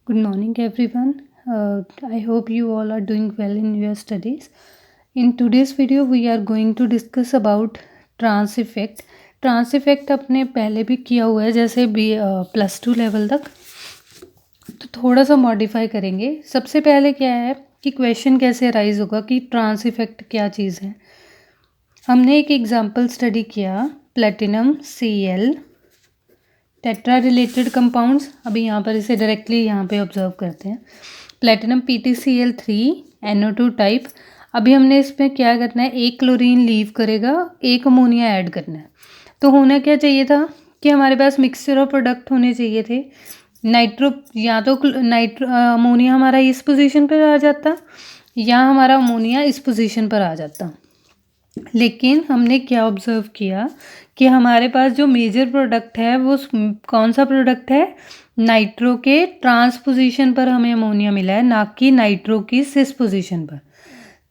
Good morning, everyone. I hope you all are doing well in your studies. In today's video, we are going to discuss about trans effect. Trans effect अपने पहले भी किया हुआ है, जैसे भी +2 level तक. तो थोड़ा सा मॉडिफाई करेंगे. सबसे पहले क्या है कि क्वेश्चन कैसे अराइज होगा कि ट्रांस इफेक्ट क्या चीज़ है. हमने एक एग्जांपल स्टडी किया, platinum Cl tetra related compounds. अभी यहाँ पर इसे डायरेक्टली यहाँ पे ऑब्जर्व करते हैं. Platinum PtCl3 NO2 type. अभी हमने इसमें क्या करना है, एक क्लोरीन लीव करेगा, एक अमोनिया ऐड करना है. तो होना क्या चाहिए था कि हमारे पास मिक्सचर ऑफ प्रोडक्ट होने चाहिए थे. नाइट्रो या तो अमोनिया हमारा इस पोजीशन पर आ जाता या हमारा अमोनिया इस पोजीशन पर आ जाता. लेकिन हमने क्या ऑब्जर्व किया कि हमारे पास जो मेजर प्रोडक्ट है वो कौन सा प्रोडक्ट है, नाइट्रो के ट्रांस पोजीशन पर हमें अमोनिया मिला है, ना कि नाइट्रो की सिस पोजीशन पर.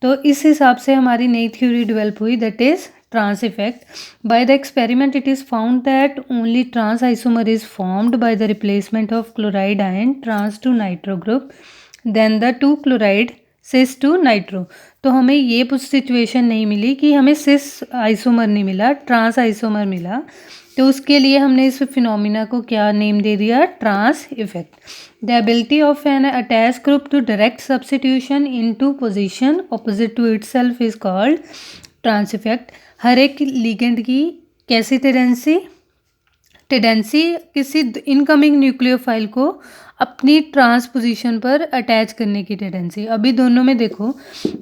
तो इस हिसाब से हमारी नई थ्योरी डेवलप हुई, that is trans effect. By the experiment it is found that only trans isomer is formed by the replacement of chloride ion trans to nitro group than the 2 chloride cis to nitro. तो हमें ये कुछ situation नहीं मिली कि हमें cis isomer नहीं मिला, trans isomer मिला. तो उसके लिए हमने इस फिनोमिना को क्या नेम दे दिया, trans effect. The ability of an attach group to direct substitution into position opposite to itself is called trans effect. हर एक लिगेंड की कैसी टेंडेंसी किसी इनकमिंग न्यूक्लियोफाइल को अपनी ट्रांसपोजिशन पर अटैच करने की टेंडेंसी. अभी दोनों में देखो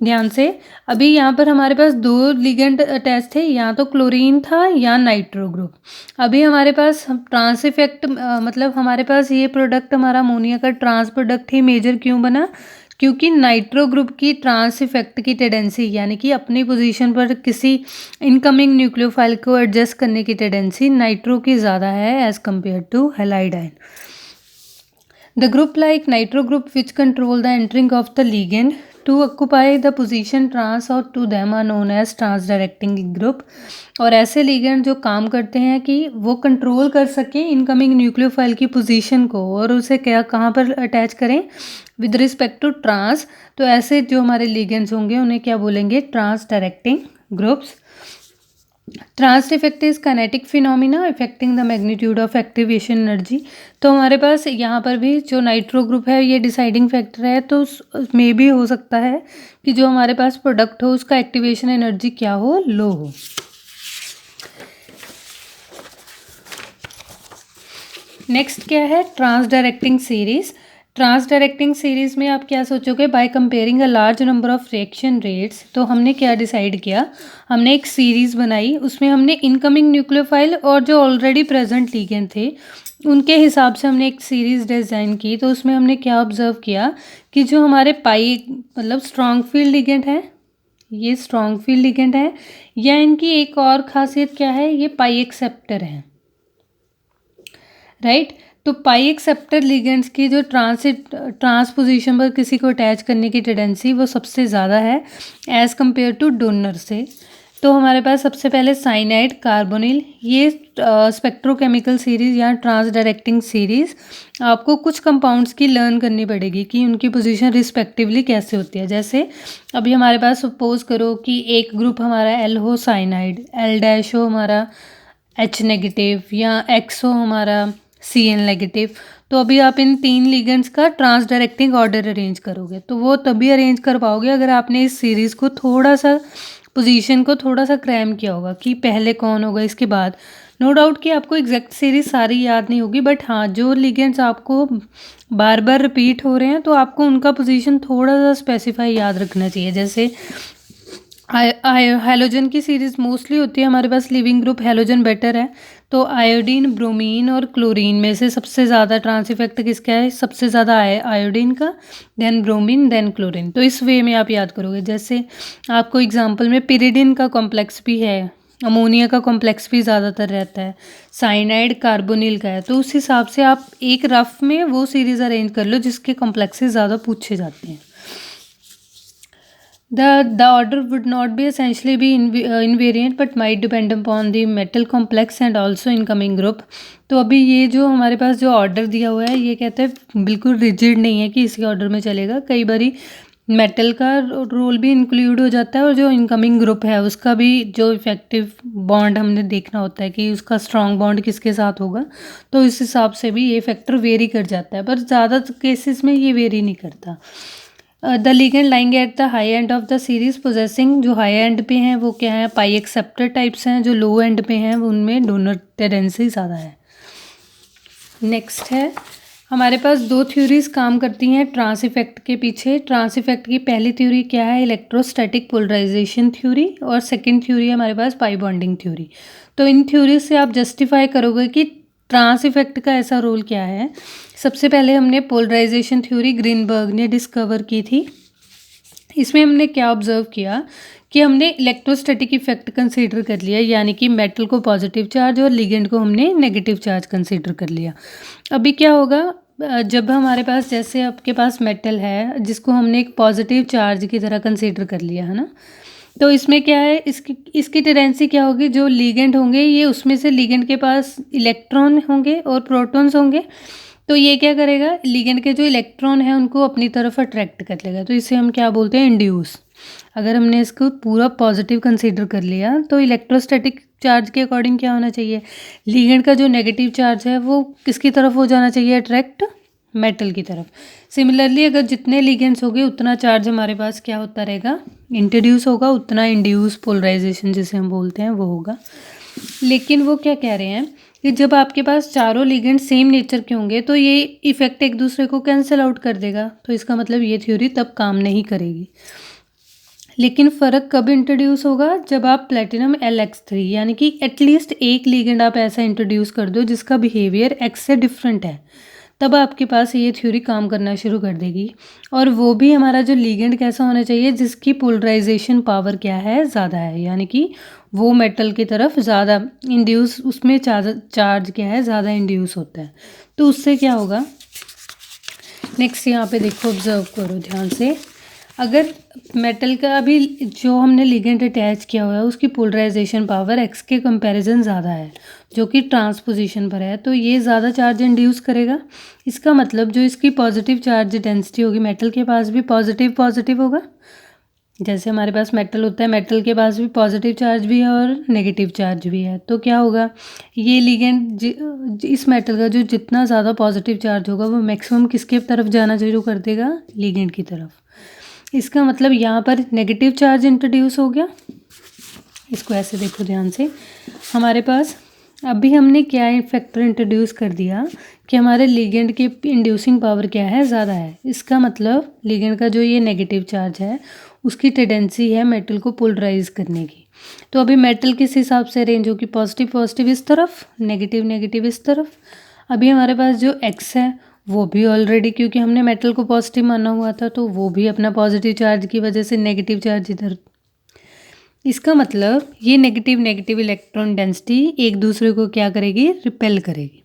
ध्यान से, अभी यहाँ पर हमारे पास 2 लिगेंड अटैच थे, या तो क्लोरीन था या नाइट्रो ग्रुप. अभी हमारे पास ट्रांस इफेक्ट मतलब हमारे पास ये प्रोडक्ट हमारा अमोनिया का ट्रांस प्रोडक्ट ही मेजर क्यों बना, क्योंकि नाइट्रो ग्रुप की ट्रांस इफेक्ट की टेंडेंसी यानी कि अपनी पोजीशन पर किसी इनकमिंग न्यूक्लियोफाइल को एडजस्ट करने की टेंडेंसी नाइट्रो की ज़्यादा है as compared to halide ion. The group like nitro group which control the entering of the ligand to occupy the position trans or to them are known as trans directing group. और ऐसे ligand जो काम करते हैं कि वो control कर सकें इनकमिंग न्यूक्लियोफाइल की पोजीशन को और उसे क्या कहाँ पर अटैच करें विद रिस्पेक्ट टू ट्रांस. तो ऐसे जो हमारे लिगेंड्स होंगे उन्हें क्या बोलेंगे, trans directing groups. Trans effect is kinetic phenomena affecting the magnitude of activation energy. तो हमारे पास यहाँ पर भी जो नाइट्रो ग्रुप है ये डिसाइडिंग फैक्टर है. तो मे भी हो सकता है कि जो हमारे पास प्रोडक्ट हो उसका एक्टिवेशन एनर्जी क्या हो, लो हो. नेक्स्ट क्या है, trans directing series. Trans directing series में आप क्या सोचोगे, by comparing a large number of reaction rates. तो हमने क्या डिसाइड किया, हमने एक सीरीज़ बनाई, उसमें हमने इनकमिंग न्यूक्लियोफाइल और जो ऑलरेडी प्रेजेंट लिगेंड थे उनके हिसाब से हमने एक सीरीज़ डिज़ाइन की. तो उसमें हमने क्या ऑब्जर्व किया कि जो हमारे पाई मतलब स्ट्रॉन्ग फील्ड लिगेंड है, ये स्ट्रॉन्ग फील्ड लिगेंड है, या इनकी एक और खासियत क्या है, ये पाई एक्सेप्टर है, राइट. तो पाई एक्सेप्टर लिगेंड्स की जो ट्रांसपोजिशन पर किसी को अटैच करने की टेंडेंसी वो सबसे ज़्यादा है एज़ कंपेयर टू डोनर से. तो हमारे पास सबसे पहले साइनाइड कार्बोनिल, ये स्पेक्ट्रोकेमिकल सीरीज़ या ट्रांस डायरेक्टिंग सीरीज़ आपको कुछ कंपाउंड्स की लर्न करनी पड़ेगी कि उनकी पोजीशन रिस्पेक्टिवली कैसे होती है. जैसे अभी हमारे पास सपोज करो कि एक ग्रुप हमारा L हो साइनाइड, L- हो हमारा H नेगेटिव, या X हो हमारा Cl नेगेटिव. तो अभी आप इन 3 लिगेंड्स का ट्रांस डायरेक्टिंग ऑर्डर अरेंज करोगे, तो वो तभी अरेंज कर पाओगे अगर आपने इस सीरीज़ को थोड़ा सा पोजीशन को थोड़ा सा क्रैम किया होगा कि पहले कौन होगा इसके बाद. नो डाउट कि आपको एग्जैक्ट सीरीज सारी याद नहीं होगी, बट हाँ जो लिगेंड्स आपको बार बार रिपीट हो रहे हैं तो आपको उनका पोजीशन थोड़ा सा स्पेसिफाई याद रखना चाहिए. जैसे हैलोजन की सीरीज़ मोस्टली होती है हमारे पास, लिविंग ग्रुप हैलोजन बेटर है. तो आयोडीन, ब्रोमीन और क्लोरीन में से सबसे ज़्यादा ट्रांस इफेक्ट किसका है, सबसे ज़्यादा आयोडीन का, देन ब्रोमीन, देन क्लोरीन. तो इस वे में आप याद करोगे. जैसे आपको एग्जांपल में पिरिडिन का कॉम्प्लेक्स भी है, अमोनिया का कॉम्प्लेक्स भी ज़्यादातर रहता है, साइनाइड कार्बोनिल का है. तो उस हिसाब से आप एक रफ में वो सीरीज़ अरेंज कर लो जिसके कॉम्प्लेक्सेस ज़्यादा पूछे जाते हैं. The order would not be essentially be invariant but might depend upon the metal complex and also incoming group. तो अभी ये जो हमारे पास जो ऑर्डर दिया हुआ है ये कहते हैं बिल्कुल रिजिड नहीं है कि इसी ऑर्डर में चलेगा, कई बारी मेटल का रोल भी इंक्लूड हो जाता है और जो इनकमिंग ग्रुप है उसका भी जो इफेक्टिव बॉन्ड हमने देखना होता है कि उसका स्ट्रॉन्ग बॉन्ड किसके साथ होगा, तो इस हिसाब से भी ये फैक्टर वेरी कर जाता है, पर ज़्यादा केसेस में ये वेरी नहीं करता। The ligand lying at the high end of the series possessing, जो हाई एंड पे हैं वो क्या है, पाई एक्सेप्टर टाइप्स हैं, जो लो एंड पे हैं उनमें डोनर टेंडेंसी ज़्यादा है। नेक्स्ट है हमारे पास दो थ्योरीज काम करती हैं ट्रांस इफेक्ट के पीछे। ट्रांस इफेक्ट की पहली थ्योरी क्या है, इलेक्ट्रोस्टैटिक पोलराइजेशन थ्योरी, और सेकंड थ्योरी है हमारे पास पाई बॉन्डिंग थ्योरी। तो इन थ्योरीज से आप जस्टिफाई करोगे कि ट्रांस इफेक्ट का ऐसा रोल क्या है। सबसे पहले हमने पोलराइजेशन थ्योरी ग्रीनबर्ग ने डिस्कवर की थी। इसमें हमने क्या ऑब्जर्व किया कि हमने इलेक्ट्रोस्टैटिक इफेक्ट कंसीडर कर लिया, यानी कि मेटल को पॉजिटिव चार्ज और लिगेंड को हमने नेगेटिव चार्ज कंसीडर कर लिया। अभी क्या होगा, जब हमारे पास जैसे आपके पास मेटल है जिसको हमने एक पॉजिटिव चार्ज की तरह कंसीडर कर लिया है ना, तो इसमें क्या है, इसकी टेंडेंसी क्या होगी, जो लिगेंड होंगे ये उसमें से लिगेंड के पास इलेक्ट्रॉन होंगे और प्रोटॉन्स होंगे, तो ये क्या करेगा, लिगेंड के जो इलेक्ट्रॉन है उनको अपनी तरफ अट्रैक्ट कर लेगा, तो इसे हम क्या बोलते हैं, इंड्यूस। अगर हमने इसको पूरा पॉजिटिव कंसीडर कर लिया तो इलेक्ट्रोस्टैटिक चार्ज के अकॉर्डिंग क्या होना चाहिए, लिगेंड का जो नेगेटिव चार्ज है वो किसकी तरफ हो जाना चाहिए, अट्रैक्ट मेटल की तरफ। सिमिलरली अगर जितने लिगेंड्स होंगे उतना चार्ज हमारे पास क्या होता रहेगा, इंट्रोड्यूस होगा, उतना इंड्यूस पोलराइजेशन जिसे हम बोलते हैं वो होगा। लेकिन वो क्या कह रहे हैं कि जब आपके पास चारों लिगेंड सेम नेचर के होंगे तो ये इफेक्ट एक दूसरे को कैंसिल आउट कर देगा, तो इसका मतलब ये थ्योरी तब काम नहीं करेगी। लेकिन फ़र्क कब इंट्रोड्यूस होगा, जब आप प्लेटिनम LX3 यानी कि एटलीस्ट एक लिगेंड आप ऐसा इंट्रोड्यूस कर दो जिसका बिहेवियर एक्स से डिफरेंट है, तब आपके पास ये थ्योरी काम करना शुरू कर देगी। और वो भी हमारा जो लिगेंड कैसा होना चाहिए, जिसकी पोलराइजेशन पावर क्या है, ज़्यादा है, यानी कि वो मेटल की तरफ ज़्यादा इंड्यूस, उसमें चार्ज क्या है, ज़्यादा इंड्यूस होता है। तो उससे क्या होगा, नेक्स्ट यहाँ पे देखो, ऑब्जर्व करो ध्यान से। अगर मेटल का अभी जो हमने लिगेंड अटैच किया हुआ है उसकी पोलराइजेशन पावर एक्स के कंपैरिजन ज़्यादा है, जो कि ट्रांसपोजिशन पर है, तो ये ज़्यादा चार्ज इंड्यूस करेगा। इसका मतलब जो इसकी पॉजिटिव चार्ज डेंसिटी होगी, मेटल के पास भी पॉजिटिव पॉजिटिव होगा, जैसे हमारे पास मेटल होता है, मेटल के पास भी पॉजिटिव चार्ज भी है और नेगेटिव चार्ज भी है, तो क्या होगा, ये लिगेंड इस मेटल का जो जितना ज़्यादा पॉजिटिव चार्ज होगा वो मैक्सिमम किसके तरफ जाना शुरू कर देगा, लिगेंड की तरफ। इसका मतलब यहाँ पर नेगेटिव चार्ज इंट्रोड्यूस हो गया। इसको ऐसे देखो ध्यान से, हमारे पास अभी हमने क्या फैक्टर इंट्रोड्यूस कर दिया कि हमारे लिगेंड की इंड्यूसिंग पावर क्या है, ज़्यादा है। इसका मतलब लिगेंड का जो ये नेगेटिव चार्ज है उसकी टेंडेंसी है मेटल को पोलराइज करने की। तो अभी मेटल किस हिसाब से अरेंज होगी, पॉजिटिव पॉजिटिव इस तरफ, नेगेटिव नेगेटिव इस तरफ। अभी हमारे पास जो एक्स है वो भी ऑलरेडी, क्योंकि हमने मेटल को पॉजिटिव माना हुआ था, तो वो भी अपना पॉजिटिव चार्ज की वजह से नेगेटिव चार्ज इधर। इसका मतलब ये नेगेटिव नेगेटिव इलेक्ट्रॉन डेंसिटी एक दूसरे को क्या करेगी, रिपेल करेगी।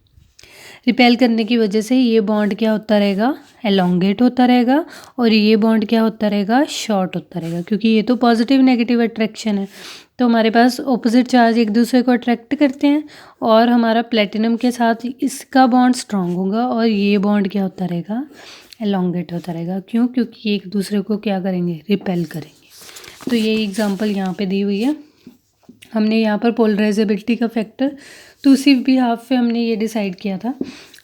रिपेल करने की वजह से ये बॉन्ड क्या होता रहेगा, एलोंगेट होता रहेगा, और ये बॉन्ड क्या होता रहेगा, शॉर्ट होता रहेगा, क्योंकि ये तो पॉजिटिव नेगेटिव अट्रैक्शन है। तो हमारे पास ऑपोजिट चार्ज एक दूसरे को अट्रैक्ट करते हैं, और हमारा प्लेटिनम के साथ इसका बॉन्ड स्ट्रांग होगा और ये बॉन्ड क्या होता रहेगा, एलोंगेट होता रहेगा। क्यों, क्योंकि एक दूसरे को क्या करेंगे, रिपेल करेंगे। तो ये एग्जांपल यहाँ पे दी हुई है। हमने यहाँ पर पोलराइजेबिलिटी का फैक्टर तो उसी भी हाफ पे हमने ये डिसाइड किया था।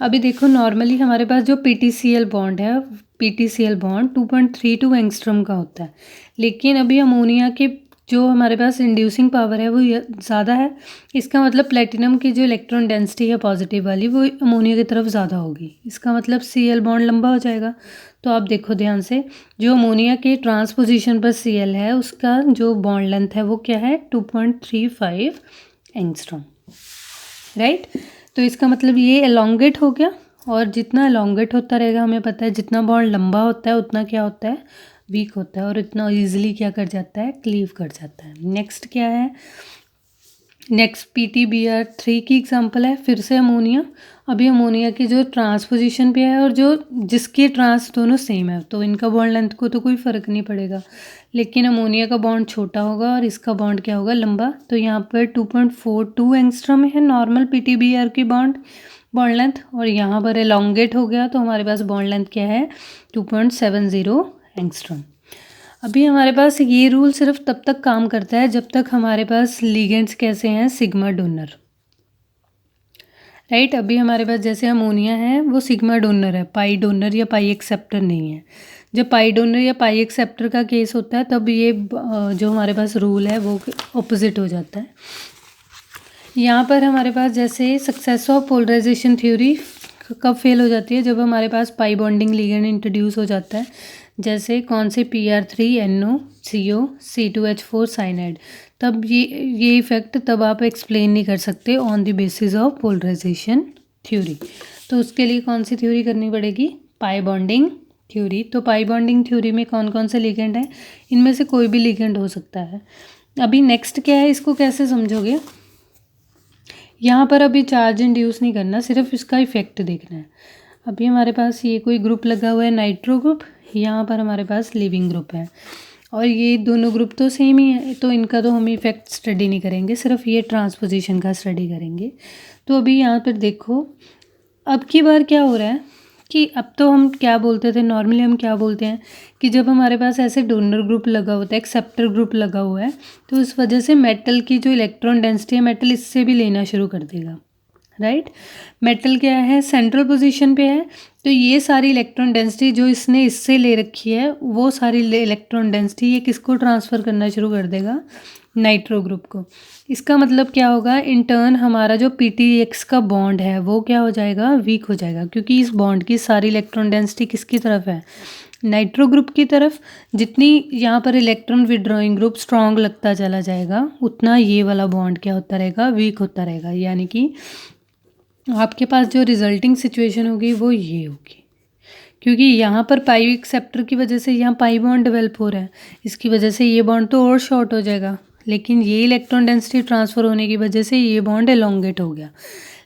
अभी देखो नॉर्मली हमारे पास जो PTCl बॉन्ड है, PTCl बॉन्ड 2.32 एंगस्ट्रॉम का होता है, लेकिन अभी अमोनिया के जो हमारे पास इंड्यूसिंग पावर है वो ज़्यादा है। इसका मतलब प्लेटिनम की जो इलेक्ट्रॉन डेंसिटी है पॉजिटिव वाली वो अमोनिया की तरफ ज़्यादा होगी। इसका मतलब Cl बॉन्ड लंबा हो जाएगा। तो आप देखो ध्यान से, जो अमोनिया के ट्रांसपोजिशन पर Cl है उसका जो बॉन्ड लेंथ है वो क्या है, 2.35 एंगस्ट्रॉम, राइट। तो इसका मतलब ये एलोंगेट हो गया, और जितना एलोंगेट होता रहेगा हमें पता है जितना बॉन्ड लंबा होता है उतना क्या होता है, वीक होता है, और इतना ईजिली क्या कर जाता है, क्लीव कर जाता है। नेक्स्ट क्या है, नेक्स्ट PTBr3 की एग्जांपल है, फिर से अमोनिया। अभी अमोनिया की जो ट्रांस पोजीशन पे है और जो जिसके ट्रांस दोनों सेम है, तो इनका बॉन्ड लेंथ को तो कोई फ़र्क नहीं पड़ेगा, लेकिन अमोनिया का बॉन्ड छोटा होगा और इसका बॉन्ड क्या होगा, लंबा। तो यहाँ पर 2.42 एंगस्ट्रॉम है नॉर्मल PTBr की बॉन्ड लेंथ, और यहाँ पर एलोंगेट हो गया तो हमारे पास बॉन्ड लेंथ क्या है, 2.70 एंगस्ट्रॉम। अभी हमारे पास ये रूल सिर्फ तब तक काम करता है जब तक हमारे पास लिगेंड्स कैसे हैं, सिग्मा डोनर, राइट। अभी हमारे पास जैसे अमोनिया है वो सिग्मा डोनर है, पाई डोनर या पाई एक्सेप्टर नहीं है। जब पाई डोनर या पाई एक्सेप्टर का केस होता है तब ये जो हमारे पास रूल है वो ऑपोजिट हो जाता है। यहाँ पर हमारे पास जैसे सक्सेस ऑफ पोलराइजेशन थ्योरी कब फेल हो जाती है, जब हमारे पास पाई बॉन्डिंग लिगेंड इंट्रोड्यूस हो जाता है, जैसे कौन से PR3NO CO C2H4 साइनाइड। तब ये इफेक्ट तब आप एक्सप्लेन नहीं कर सकते on the basis of polarisation theory. तो उसके लिए कौन सी थ्योरी करनी पड़ेगी, पाई बॉन्डिंग थ्योरी। तो पाई बॉन्डिंग थ्योरी में कौन कौन से लिगेंड हैं, इनमें से कोई भी लिगेंड हो सकता है। अभी नेक्स्ट क्या है, इसको कैसे समझोगे, यहाँ पर अभी चार्ज इंड्यूस नहीं करना, सिर्फ इसका इफेक्ट देखना है। अभी हमारे पास ये कोई ग्रुप लगा हुआ है नाइट्रो ग्रुप, यहाँ पर हमारे पास लिविंग ग्रुप है, और ये दोनों ग्रुप तो सेम ही है, तो इनका तो हम इफेक्ट स्टडी नहीं करेंगे, सिर्फ ये ट्रांसपोजिशन का स्टडी करेंगे। तो अभी यहाँ पर देखो, अब की बार क्या हो रहा है कि अब तो हम क्या बोलते थे, नॉर्मली हम क्या बोलते हैं कि जब हमारे पास ऐसे डोनर ग्रुप लगा होता है, एक्सेप्टर ग्रुप लगा हुआ है, तो इस वजह से मेटल की जो इलेक्ट्रॉन डेंसिटी है, मेटल इससे भी लेना शुरू कर देगा, राइट। मेटल क्या है, सेंट्रल पोजीशन पे है, तो ये सारी इलेक्ट्रॉन डेंसिटी जो इसने इससे ले रखी है, वो सारी इलेक्ट्रॉन डेंसिटी ये किसको ट्रांसफ़र करना शुरू कर देगा, नाइट्रो ग्रुप को। इसका मतलब क्या होगा, इन टर्न हमारा जो PTX का बॉन्ड है वो क्या हो जाएगा, वीक हो जाएगा, क्योंकि इस बॉन्ड की सारी इलेक्ट्रॉन डेंसिटी किसकी तरफ है, नाइट्रो ग्रुप की तरफ। जितनी यहाँ पर इलेक्ट्रॉन विड्रॉइंग ग्रुप स्ट्रॉन्ग लगता चला जाएगा, उतना ये वाला बॉन्ड क्या होता रहेगा, वीक होता रहेगा। यानी कि आपके पास जो रिजल्टिंग सिचुएशन होगी वो ये होगी, क्योंकि यहाँ पर पाई एक्सेप्टर की वजह से यहाँ पाई बॉन्ड डेवलप हो रहा है, इसकी वजह से ये बॉन्ड तो और शॉर्ट हो जाएगा, लेकिन ये इलेक्ट्रॉन डेंसिटी ट्रांसफ़र होने की वजह से ये बॉन्ड एलोंगेट हो गया।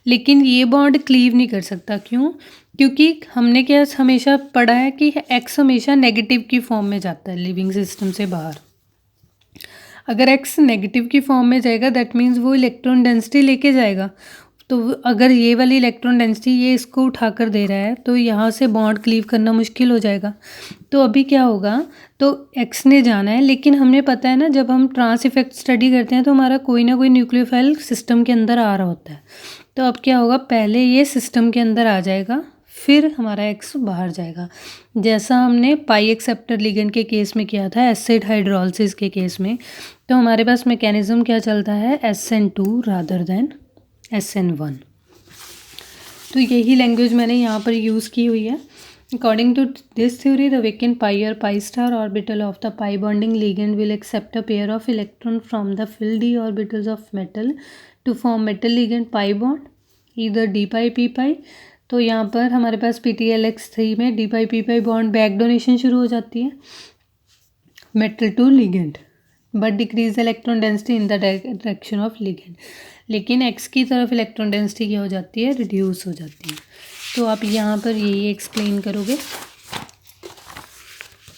लेकिन ये बॉन्ड क्लीव नहीं कर सकता, क्यों, क्योंकि हमने क्या हमेशा पढ़ा है कि एक्स हमेशा नेगेटिव की फॉर्म में जाता है लिविंग सिस्टम से बाहर। अगर एक्स नेगेटिव की फॉर्म में जाएगा दैट मीन्स वो इलेक्ट्रॉन डेंसिटी लेके जाएगा। तो अगर ये वाली इलेक्ट्रॉन डेंसिटी ये इसको उठाकर दे रहा है, तो यहाँ से बॉन्ड क्लीव करना मुश्किल हो जाएगा। तो अभी क्या होगा, तो एक्स ने जाना है, लेकिन हमें पता है ना, जब हम ट्रांस इफेक्ट स्टडी करते हैं तो हमारा कोई ना कोई न्यूक्लियोफाइल सिस्टम के अंदर आ रहा होता है। तो अब क्या होगा, पहले ये सिस्टम के अंदर आ जाएगा, फिर हमारा एक्स बाहर जाएगा, जैसा हमने पाई एक्सेप्टर लिगेंड के केस में किया था, एसिड हाइड्रोलिसिस के केस में। तो हमारे पास मैकेनिज्म क्या चलता है, SN2 रादर देन SN1। तो यही लैंग्वेज मैंने यहाँ पर यूज़ की हुई है। According to this theory, the vacant pi और pi star orbital of the pi bonding ligand will accept a pair of electron from the filled d orbitals of metal to form metal ligand pi bond, either d pi p pi. तो यहाँ पर हमारे पास PTLX3 में d pi p pi bond back donation शुरू हो जाती है metal to ligand, but decrease electron density in the direction of ligand. लेकिन एक्स की तरफ इलेक्ट्रॉन डेंसिटी क्या हो जाती है, रिड्यूस हो जाती है। तो आप यहाँ पर यही एक्सप्लेन करोगे।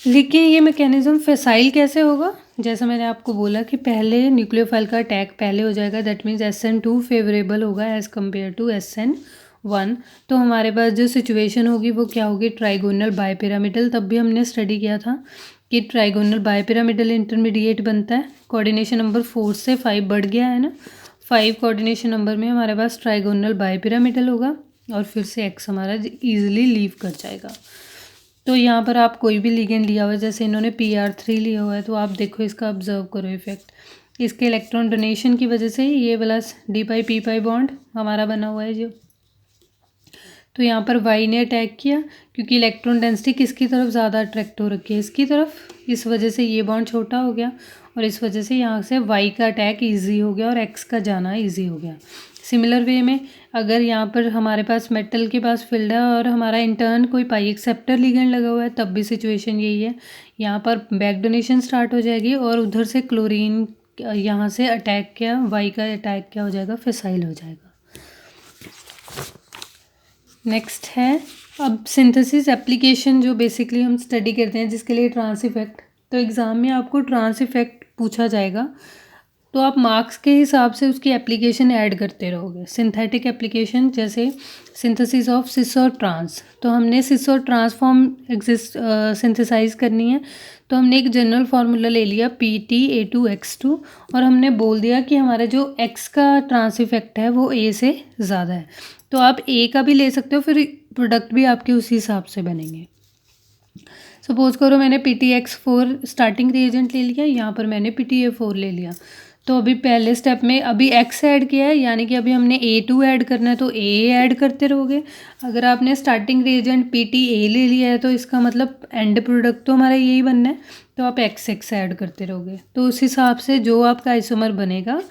लेकिन ये मैकेनिज्म फैसाइल कैसे होगा, जैसा मैंने आपको बोला कि पहले न्यूक्लियोफाइल का अटैक पहले हो जाएगा, दैट मीन्स SN2 फेवरेबल होगा एज़ कम्पेयर टू SN1। तो हमारे पास जो सिचुएशन होगी वो क्या होगी, ट्राइगोनल बायपिरामिडल। तब भी हमने स्टडी किया था कि ट्राइगोनल बायपिरामिडल इंटरमीडिएट बनता है, कोऑर्डिनेशन नंबर 4 से 5 बढ़ गया है ना, 5 कोऑर्डिनेशन नंबर में हमारे पास ट्राइगोनल बायपिरामिडल होगा, और फिर से एक्स हमारा ईजिली लीव कर जाएगा। तो यहाँ पर आप कोई भी लिगेंड लिया हुआ है, जैसे इन्होंने PR3 लिया हुआ है, तो आप देखो इसका ऑब्जर्व करो इफेक्ट, इसके इलेक्ट्रॉन डोनेशन की वजह से ये वाला d pi p pi bond हमारा बना हुआ है जो। तो यहाँ पर Y ने अटैक किया, क्योंकि इलेक्ट्रॉन डेंसिटी किसकी तरफ ज़्यादा अट्रैक्ट हो रखी है, इसकी तरफ, इस वजह से ये बॉन्ड छोटा हो गया, और इस वजह से यहाँ से Y का अटैक ईजी हो गया और X का जाना ईजी हो गया। सिमिलर वे में अगर यहाँ पर हमारे पास मेटल के पास फील्ड है और हमारा इंटर्न कोई पाई एक्सेप्टर लिगेंड लगा हुआ है, तब भी सिचुएशन यही है, यहाँ पर बैक डोनेशन स्टार्ट हो जाएगी और उधर से क्लोरीन यहाँ से अटैक क्या, वाई का अटैक क्या हो जाएगा, फिसाइल हो जाएगा। नेक्स्ट है अब सिंथेसिस एप्लीकेशन, जो बेसिकली हम स्टडी करते हैं जिसके लिए ट्रांस इफेक्ट। तो एग्ज़ाम में आपको ट्रांस इफेक्ट पूछा जाएगा, तो आप मार्क्स के हिसाब से उसकी एप्लीकेशन ऐड करते रहोगे। सिंथेटिक एप्लीकेशन जैसे सिंथेसिस ऑफ सिस और ट्रांस, तो हमने सिस और ट्रांस फॉर्म सिंथेसाइज करनी है, तो हमने एक जनरल फार्मूला ले लिया PT A2X2 और हमने बोल दिया कि हमारा जो X का ट्रांस इफेक्ट है वो A से ज़्यादा है। तो आप A का भी ले सकते हो, फिर प्रोडक्ट भी आपके उसी हिसाब से बनेंगे। सपोज करो मैंने PTX4 स्टार्टिंग रिएजेंट ले लिया, यहाँ पर मैंने PTA4 ले लिया। तो अभी पहले स्टेप में अभी X ऐड किया है, यानी कि अभी हमने A2 ऐड करना है, तो A ऐड करते रहोगे। अगर आपने स्टार्टिंग रिएजेंट PTA ले लिया है तो इसका मतलब एंड प्रोडक्ट तो हमारा यही बनना है, तो आप XX ऐड करते रहोगे। तो उस हिसाब से जो आपका आइसोमर बनेगा,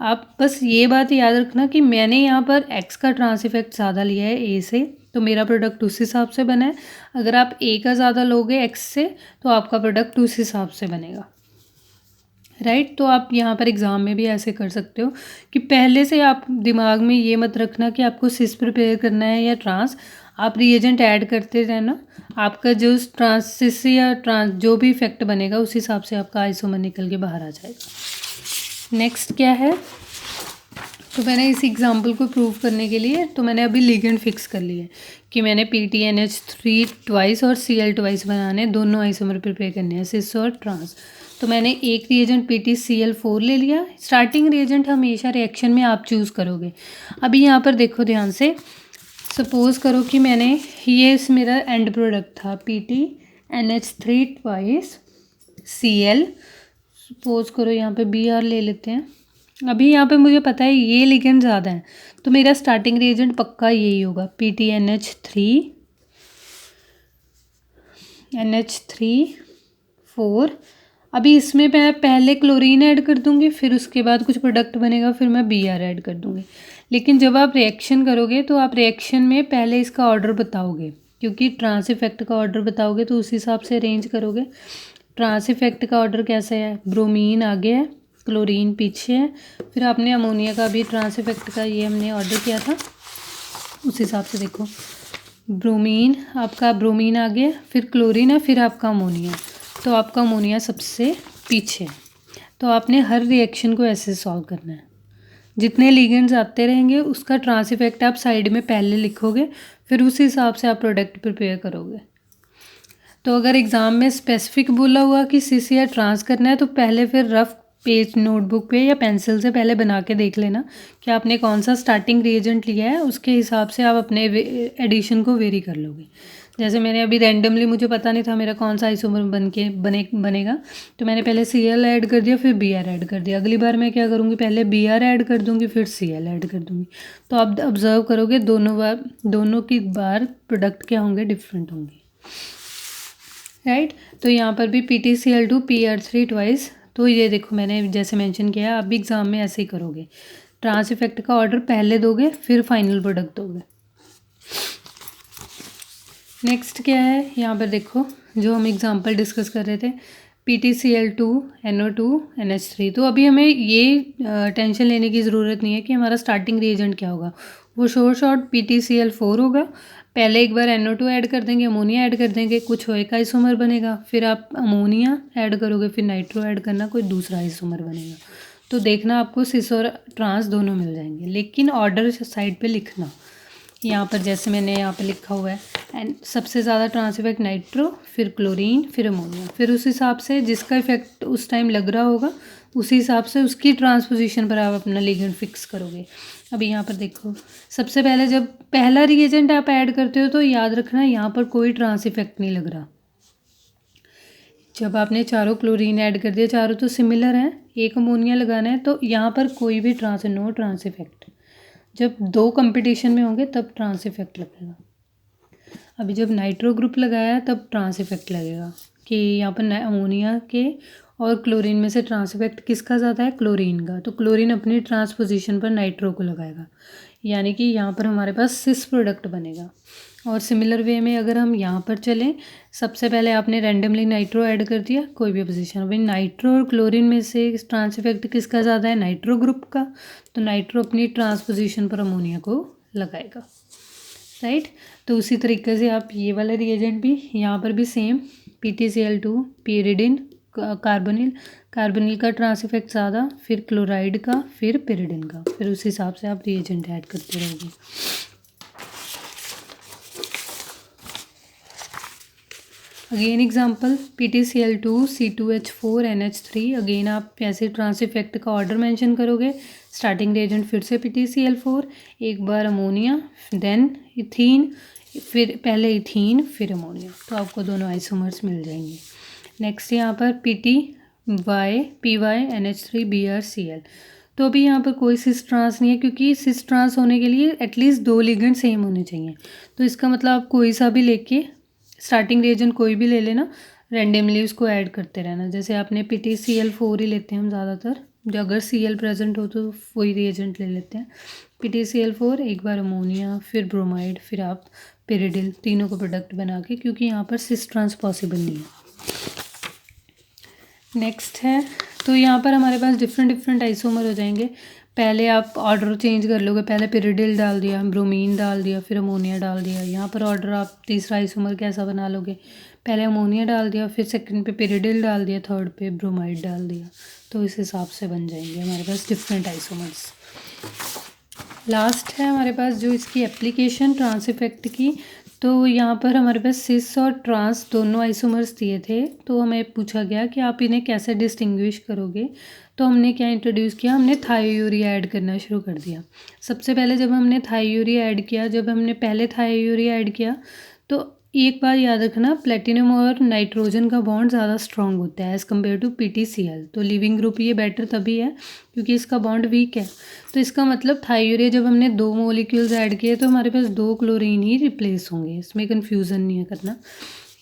आप बस ये बात याद रखना कि मैंने यहाँ पर X का ट्रांस इफेक्ट ज़्यादा लिया है A से, तो मेरा प्रोडक्ट उस हिसाब से बना है। अगर आप A का ज़्यादा लोगे X से, तो आपका प्रोडक्ट उस हिसाब से बनेगा, राइट। तो आप यहाँ पर एग्ज़ाम में भी ऐसे कर सकते हो कि पहले से आप दिमाग में ये मत रखना कि आपको सिस प्रिपेयर करना है या ट्रांस, आप रिएजेंट ऐड करते रहना। आपका जो ट्रांस सिस या ट्रांस जो भी इफेक्ट बनेगा उस हिसाब से आपका आइसोमर निकल के बाहर आ जाएगा। नेक्स्ट क्या है, तो मैंने इस एग्जांपल को प्रूव करने के लिए तो मैंने अभी लिगेंड फिक्स कर लिए कि मैंने PTNH3 ट्वाइस और Cl ट्वाइस बनाने, दोनों आइसोमर प्रिपेयर करने हैं, सिस और ट्रांस। तो मैंने एक रिएजेंट PTCl4 ले लिया। स्टार्टिंग रिएजेंट हमेशा रिएक्शन में आप चूज़ करोगे। अभी यहाँ पर देखो ध्यान से, सपोज़ करो कि मैंने ये इस मेरा एंड प्रोडक्ट था PTNH3 ट्वाइस Cl। सपोज़ करो यहाँ पे Br ले लेते हैं। अभी यहाँ पे मुझे पता है ये लिगेंड ज़्यादा है, तो मेरा स्टार्टिंग रिएजेंट पक्का यही होगा PTNH3 अभी इसमें मैं पहले क्लोरीन ऐड कर दूँगी, फिर उसके बाद कुछ प्रोडक्ट बनेगा, फिर मैं Br ऐड कर दूँगी। लेकिन जब आप रिएक्शन करोगे तो आप रिएक्शन में पहले इसका ऑर्डर बताओगे, क्योंकि ट्रांस इफेक्ट का ऑर्डर बताओगे तो उस हिसाब से अरेंज करोगे। ट्रांस इफेक्ट का ऑर्डर कैसे है, ब्रोमीन आगे है, क्लोरीन पीछे है, फिर आपने अमोनिया का भी ट्रांस इफेक्ट का ये हमने ऑर्डर किया था, उस हिसाब से देखो। ब्रोमीन, आपका ब्रोमीन आगे है, फिर क्लोरीन है, फिर आपका अमोनिया, तो आपका अमोनिया सबसे पीछे है। तो आपने हर रिएक्शन को ऐसे सॉल्व करना है। जितने लिगेंड्स आते रहेंगे उसका ट्रांस इफेक्ट आप साइड में पहले लिखोगे, फिर उस हिसाब से आप प्रोडक्ट प्रिपेयर करोगे। तो अगर एग्ज़ाम में स्पेसिफिक बोला हुआ कि सिस या ट्रांस करना है, तो पहले फिर रफ पेज नोटबुक पे या पेंसिल से पहले बना के देख लेना कि आपने कौन सा स्टार्टिंग रिएजेंट लिया है, उसके हिसाब से आप अपने एडिशन को वेरी कर लोगे। जैसे मैंने अभी रैंडमली, मुझे पता नहीं था मेरा कौन सा आइसोमर बनेगा, तो मैंने पहले Cl ऐड कर दिया, फिर Br ऐड कर दिया। अगली बार मैं क्या करूँगी, पहले Br ऐड कर दूँगी, फिर Cl ऐड कर दूँगी। तो आप ऑब्जर्व करोगे दोनों की बार प्रोडक्ट क्या होंगे, डिफरेंट होंगे, राइट। तो यहाँ पर भी PTCl2 PR3 ट्वाइस। तो ये देखो मैंने जैसे मेंशन किया, आप भी एग्ज़ाम में ऐसे ही करोगे, ट्रांस इफेक्ट का ऑर्डर पहले दोगे, फिर फाइनल प्रोडक्ट दोगे। नेक्स्ट क्या है, यहाँ पर देखो जो हम एग्जांपल डिस्कस कर रहे थे, PTCl2 NO2 NH3। तो अभी हमें ये टेंशन लेने की ज़रूरत नहीं है कि हमारा स्टार्टिंग रिएजेंट क्या होगा, वो शॉर्ट PTCl4 होगा। पहले एक बार NO2 ऐड कर देंगे, अमोनिया ऐड कर देंगे, कुछ एक आइसोमर बनेगा, फिर आप अमोनिया ऐड करोगे, फिर नाइट्रो ऐड करना, कोई दूसरा आइसोमर बनेगा। तो देखना आपको सिस और ट्रांस दोनों मिल जाएंगे, लेकिन ऑर्डर साइड पे लिखना। यहाँ पर जैसे मैंने यहाँ पे लिखा हुआ है, एंड सबसे ज़्यादा ट्रांस इफेक्ट नाइट्रो, फिर क्लोरीन, फिर अमोनिया, फिर उस हिसाब से जिसका इफेक्ट उस टाइम लग रहा होगा उसी हिसाब से उसकी ट्रांसपोजिशन पर आप अपना लिगेंड फिक्स करोगे। अभी यहाँ पर देखो, सबसे पहले जब पहला रिएजेंट आप ऐड करते हो तो याद रखना यहाँ पर कोई ट्रांस इफेक्ट नहीं लग रहा। जब आपने चारों क्लोरीन ऐड कर दिया, चारों तो सिमिलर हैं, एक अमोनिया लगाना है, तो यहाँ पर कोई भी नो ट्रांस इफेक्ट। जब दो कंपटीशन में होंगे तब ट्रांस इफेक्ट लगेगा। अभी जब नाइट्रो ग्रुप लगाया तब ट्रांस इफेक्ट लगेगा कि यहाँ पर अमोनिया के और क्लोरीन में से ट्रांस इफेक्ट किसका ज़्यादा है, क्लोरीन का। तो क्लोरीन अपनी ट्रांसपोजिशन पर नाइट्रो को लगाएगा, यानी कि यहाँ पर हमारे पास सिस प्रोडक्ट बनेगा। और सिमिलर वे में अगर हम यहाँ पर चलें, सबसे पहले आपने रैंडमली नाइट्रो ऐड कर दिया कोई भी पोजीशन। अभी नाइट्रो और क्लोरीन में से ट्रांस इफेक्ट किसका ज़्यादा है, नाइट्रो ग्रुप का, तो नाइट्रो अपनी ट्रांस पोजीशन पर अमोनिया को लगाएगा, राइट। तो उसी तरीके से आप ये वाला रिएजेंट भी यहाँ पर भी सेम, PtCl2 pyridine कार्बोनिल का ट्रांस इफेक्ट ज़्यादा, फिर क्लोराइड का, फिर pyridine का, फिर उस हिसाब से आप रिएजेंट ऐड करते रहोगे। Again example PtCl2 C2H4 NH3। Again आप ऐसे ट्रांस इफेक्ट का ऑर्डर मेंशन करोगे। स्टार्टिंग रिएजेंट फिर से PtCl4, एक बार अमोनिया, देन इथीन, फिर पहले इथीन फिर अमोनिया, तो आपको दोनों आइसोमर्स मिल जाएंगे। नेक्स्ट यहाँ पर PyNH3Br Cl। तो अभी यहाँ पर कोई सिस ट्रांस नहीं है, क्योंकि सिस ट्रांस होने के लिए एटलीस्ट 2 लिगेंड सेम होने चाहिए। तो इसका मतलब आप कोई सा भी लेके, स्टार्टिंग रिएजेंट कोई भी ले लेना, रैंडमली उसको ऐड करते रहना। जैसे आपने PtCl4 ही लेते हैं हम ज़्यादातर, जो अगर Cl प्रेजेंट हो तो वही रिएजेंट ले लेते हैं। PtCl4, एक बार अमोनिया, फिर ब्रोमाइड, फिर आप pyridine, तीनों को प्रोडक्ट बना के, क्योंकि यहाँ पर सिस ट्रांस पॉसिबल नहीं है। नेक्स्ट है, तो यहाँ पर हमारे पास डिफरेंट आइसोमर हो जाएंगे। पहले आप ऑर्डर चेंज कर लोगे, पहले pyridyl डाल दिया, ब्रोमीन डाल दिया, फिर अमोनिया डाल दिया। यहाँ पर ऑर्डर आप तीसरा आइसोमर कैसा बना लोगे, पहले अमोनिया डाल दिया, फिर सेकंड पे pyridyl डाल दिया, थर्ड पे ब्रोमाइड डाल दिया। तो इस हिसाब से बन जाएंगे हमारे पास डिफरेंट आइसोमर्स। लास्ट है हमारे पास जो इसकी एप्लीकेशन ट्रांस इफेक्ट की। तो यहाँ पर हमारे पास सिस और ट्रांस दोनों आइसोमर्स दिए थे, तो हमें पूछा गया कि आप इन्हें कैसे डिस्टिंग्विश करोगे। तो हमने क्या इंट्रोड्यूस किया, हमने थायोयूरिया ऐड करना शुरू कर दिया। सबसे पहले जब हमने थायोयूरिया ऐड किया, जब हमने पहले थायोयूरिया ऐड किया, तो एक बार याद रखना, प्लेटिनम और नाइट्रोजन का बॉन्ड ज़्यादा स्ट्रॉन्ग होता है एज़ कम्पेयर टू PtCl। तो लिविंग ग्रुप ये बेटर तभी है क्योंकि इसका बॉन्ड वीक है। तो इसका मतलब थायोयूरिया जब हमने 2 मॉलिक्यूल्स ऐड किए तो हमारे पास 2 क्लोरीन ही रिप्लेस होंगे, इसमें कन्फ्यूज़न नहीं है करना।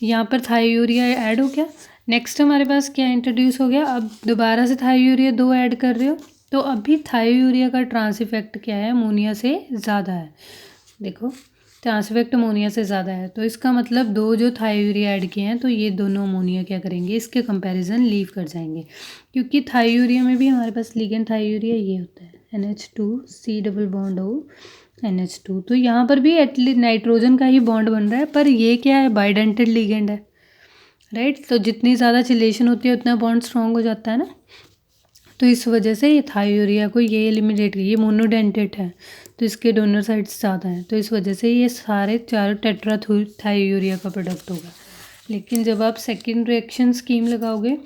यहाँ पर थायोयूरिया ऐड हो गया। नेक्स्ट हमारे पास क्या इंट्रोड्यूस हो गया, अब दोबारा से थायोयूरिया 2 ऐड कर रहे हो, तो अभी थायोयूरिया का ट्रांस इफेक्ट क्या है, अमोनिया से ज़्यादा है। देखो ट्रांस इफेक्ट अमोनिया से ज़्यादा है, तो इसका मतलब 2 जो थायोयूरिया ऐड किए हैं, तो ये दोनों अमोनिया क्या करेंगे, इसके कंपैरिजन लीव कर जाएंगे। क्योंकि थायोयूरिया में भी हमारे पास लिगेंड थायोयूरिया ये होता है NH2C double bond O NH2। तो यहाँ पर भी एटलीस्ट नाइट्रोजन का ही बॉन्ड बन रहा है, पर ये क्या है, बाइडेंटेड लिगेंड है, राइट। तो जितनी ज़्यादा चिलेशन होती है उतना बॉन्ड स्ट्रॉन्ग हो जाता है ना। तो इस वजह से ये थायोयूरिया को ये एलिमिनेट, ये मोनोडेंटेट है, तो इसके डोनर साइड्स ज़्यादा हैं, तो इस वजह से ये सारे 4 टेट्रा थायोयूरिया का प्रोडक्ट होगा। लेकिन जब आप सेकेंड रिएक्शन स्कीम लगाओगे,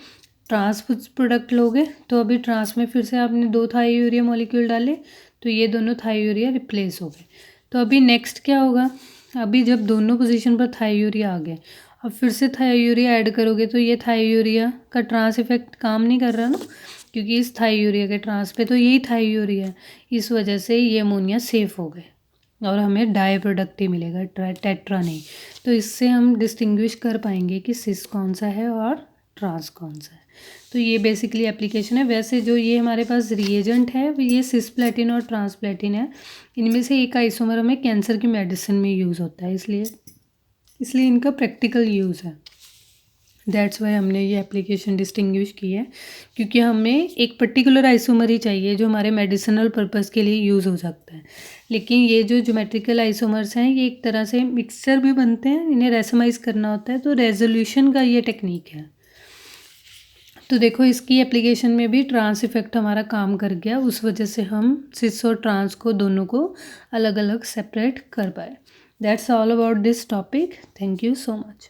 ट्रांस प्रोडक्ट लोगे, तो अभी ट्रांस में फिर से आपने 2 थायोयूरिया मॉलिक्यूल डाले, तो ये दोनों थायोयूरिया रिप्लेस हो गए। तो अभी नेक्स्ट क्या होगा, अभी जब दोनों पोजीशन पर थायोयूरिया आ गए, अब फिर से थायोयूरिया ऐड करोगे, तो ये थायोयूरिया का ट्रांस इफेक्ट काम नहीं कर रहा ना, क्योंकि इस थायोयूरिया के ट्रांस पे तो यही थायोयूरिया है, इस वजह से ये अमोनिया सेफ हो गए और हमें डाई प्रोडक्ट ही मिलेगा, टेट्रा नहीं। तो इससे हम डिस्टिंग्विश कर पाएंगे कि सिस कौन सा है और ट्रांस कौन सा है। तो ये बेसिकली एप्लीकेशन है। वैसे जो ये हमारे पास रिएजेंट है ये सिस्प्लेटिन और ट्रांसप्लेटिन है, इनमें से एक आइसोमर हमें कैंसर की मेडिसिन में यूज़ होता है, इसलिए इनका प्रैक्टिकल यूज़ है। दैट्स वाई हमने ये एप्लीकेशन डिस्टिंग्विश की है, क्योंकि हमें एक पर्टिकुलर आइसोमर ही चाहिए जो हमारे मेडिसिनल पर्पस के लिए यूज़ हो सकता है। लेकिन ये जो ज्योमेट्रिकल आइसोमर्स हैं ये एक तरह से मिक्सचर भी बनते हैं, इन्हें रेसमाइज करना होता है, तो रेजोल्यूशन का ये टेक्निक है। तो देखो इसकी एप्लीकेशन में भी ट्रांस इफेक्ट हमारा काम कर गया, उस वजह से हम सिस और ट्रांस को दोनों को अलग अलग सेपरेट कर पाए। That's all about this topic. Thank you so much.